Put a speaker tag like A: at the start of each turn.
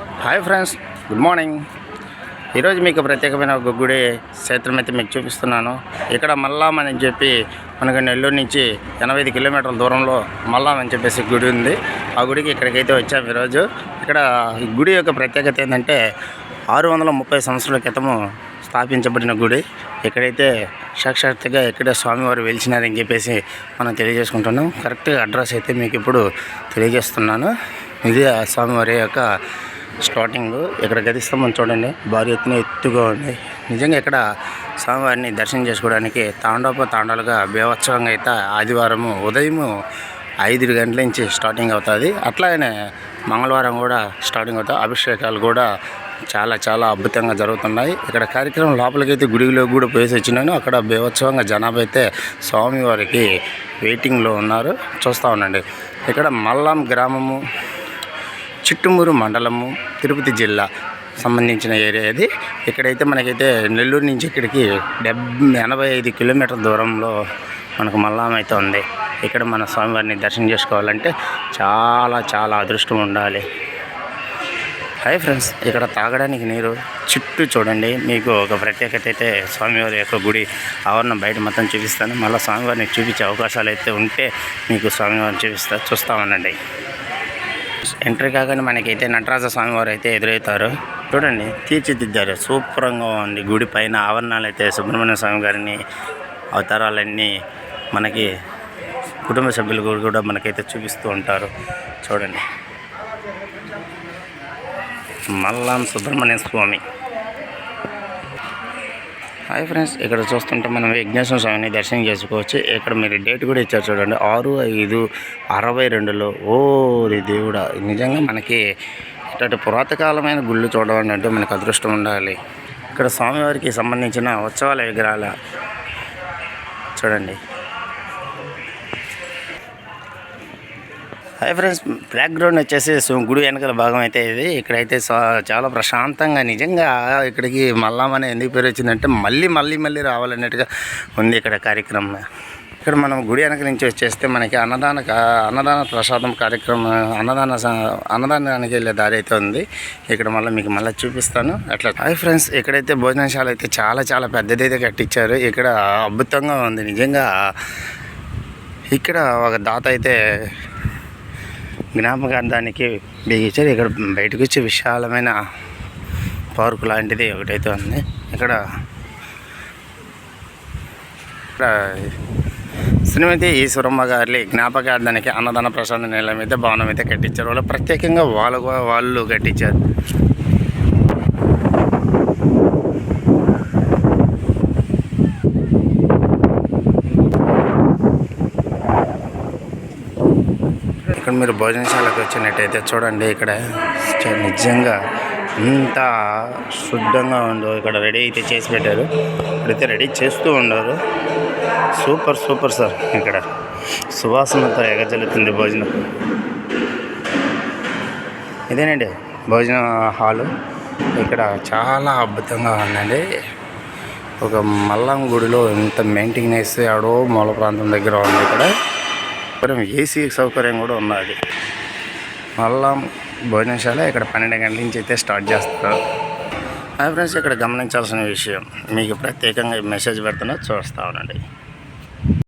A: Hi friends, good morning. ఈరోజు మీకు ప్రత్యేకమైన ఒక గుడి క్షేత్రం అయితే మీకు చూపిస్తున్నాను. ఇక్కడ మల్లాం అని చెప్పి మనకు నెల్లూరు నుంచి 85 కిలోమీటర్ల దూరంలో మల్లాం అని చెప్పేసి గుడి ఉంది. ఆ గుడికి ఇక్కడికైతే వచ్చాము ఈరోజు. ఇక్కడ ఈ గుడి యొక్క ప్రత్యేకత ఏంటంటే 630 సంవత్సరాల క్రితము స్థాపించబడిన గుడి. ఇక్కడైతే సాక్షాత్తుగా ఇక్కడే స్వామివారు వెలిచినారని చెప్పేసి మనం తెలియజేసుకుంటున్నాం. కరెక్ట్గా అడ్రస్ అయితే మీకు ఇప్పుడు తెలియజేస్తున్నాను. ఇది ఆ స్వామివారి యొక్క స్టార్టింగ్. ఇక్కడ గదిస్తంభం చూడండి, భారీ ఎత్తుగా ఉంది. నిజంగా ఇక్కడ స్వామివారిని దర్శనం చేసుకోవడానికి తాండాలుగా బీభత్సవంగా అయితే ఆదివారము ఉదయము 5 గంటల నుంచి స్టార్టింగ్ అవుతుంది. అట్లాగనే మంగళవారం కూడా స్టార్టింగ్ అవుతుంది. అభిషేకాలు కూడా చాలా అద్భుతంగా జరుగుతున్నాయి. ఇక్కడ కార్యక్రమం లోపలికైతే గుడిలో కూడా పోయేసి వచ్చినాను. అక్కడ బీభత్సవంగా జనాభా అయితే స్వామివారికి వెయిటింగ్లో ఉన్నారు. చూస్తూ ఉండండి. ఇక్కడ మల్లాం గ్రామము, చిట్టమూరు మండలము, తిరుపతి జిల్లా సంబంధించిన ఏరియా ఇది. ఇక్కడైతే మనకైతే నెల్లూరు నుంచి ఇక్కడికి 85 కిలోమీటర్ల దూరంలో మనకు మల్లాం అయితే ఉంది. ఇక్కడ మన స్వామివారిని దర్శనం చేసుకోవాలంటే చాలా అదృష్టం ఉండాలి. హాయ్ ఫ్రెండ్స్, ఇక్కడ తాగడానికి నీరు చుట్టూ చూడండి. మీకు ఒక ప్రత్యేకత అయితే స్వామివారి యొక్క గుడి ఆవరణం బయట మొత్తం చూపిస్తాను. మళ్ళీ స్వామివారిని చూపించే అవకాశాలు అయితే ఉంటే మీకు స్వామివారిని చూస్తామనండి. ఎంట్రీ కాగానే మనకైతే నటరాజ స్వామివారు అయితే ఎదురవుతారు. చూడండి, తీర్చిదిద్దారు, సూపర్గా ఉంది. గుడి పైన ఆవరణాలు అయితే సుబ్రహ్మణ్య స్వామి గారిని అవతారాలన్నీ మనకి కుటుంబ సభ్యులు కూడా మనకైతే చూపిస్తూ ఉంటారు. చూడండి, మల్లాం సుబ్రహ్మణ్య స్వామి. హాయ్ ఫ్రెండ్స్, ఇక్కడ చూస్తుంటే మనం విఘ్నేశ్వర స్వామిని దర్శనం చేసుకోవచ్చు. ఇక్కడ మీరు డేట్ కూడా ఇచ్చారు చూడండి, 6/5/62లో. ఓరి దేవుడా, నిజంగా మనకి ఇట్లాంటి పురాతకాలమైన గుళ్ళు చూడడం అంటే మనకు అదృష్టం ఉండాలి. ఇక్కడ స్వామివారికి సంబంధించిన ఉత్సవాల విగ్రహాల చూడండి. హాయ్ ఫ్రెండ్స్, బ్యాక్గ్రౌండ్ వచ్చేసి గుడి వెనకాల భాగం అయితే ఇది. ఇక్కడైతే చాలా ప్రశాంతంగా, నిజంగా ఇక్కడికి మల్లాం అనే ఎందుకు పేరు వచ్చిందంటే మళ్ళీ రావాలన్నట్టుగా ఉంది ఇక్కడ కార్యక్రమం. ఇక్కడ మనం గుడి వెనక నుంచి వచ్చేస్తే మనకి అన్నదాన ప్రసాదం కార్యక్రమం, అన్నదానానికి వెళ్ళే దారి అయితే ఉంది. ఇక్కడ మీకు మళ్ళీ చూపిస్తాను అట్లా. హాయ్ ఫ్రెండ్స్, ఇక్కడైతే భోజనశాల అయితే చాలా పెద్దదైతే కట్టించారు. ఇక్కడ అద్భుతంగా ఉంది నిజంగా. ఇక్కడ ఒక దాత అయితే జ్ఞాపకార్థానికి బిగించారు. ఇక్కడ బయటకు వచ్చి విశాలమైన పార్కు లాంటిది ఒకటైతే ఉంది. ఇక్కడ శ్రీమతి ఈశ్వరమ్మ గారి జ్ఞాపకార్థానికి అన్నదాన ప్రసాద నిలయం అయితే భవనం అయితే కట్టించారు. వాళ్ళు ప్రత్యేకంగా వాళ్ళు కట్టించారు. ఇక్కడ మీరు భోజనశాలకు వచ్చినట్టయితే చూడండి, ఇక్కడ నిజంగా ఇంత శుద్ధంగా ఉందో. ఇక్కడ రెడీ అయితే చేసి పెట్టారు. ఇక్కడైతే రెడీ చేస్తూ ఉన్నారు. Super sir. ఇక్కడ సువాసనతో ఎగజల్లుతుంది భోజనం. ఇదేనండి భోజన హాలు. ఇక్కడ చాలా అద్భుతంగా ఉందండి. ఒక మల్లాం గుడిలో ఇంత మెయింటెనెన్స్ ఆడో మూల ప్రాంతం దగ్గర ఉంది. ఇక్కడ ఏసీ సౌకర్యం కూడా ఉన్నది. మల్లాం భోజనశాల ఇక్కడ 12 గంటల నుంచి అయితే స్టార్ట్ చేస్తారు. హాయ్ ఫ్రెండ్స్, ఇక్కడ గమనించాల్సిన విషయం మీకు ప్రత్యేకంగా మెసేజ్ పెడుతున్నా, చూస్తూ ఉండండి.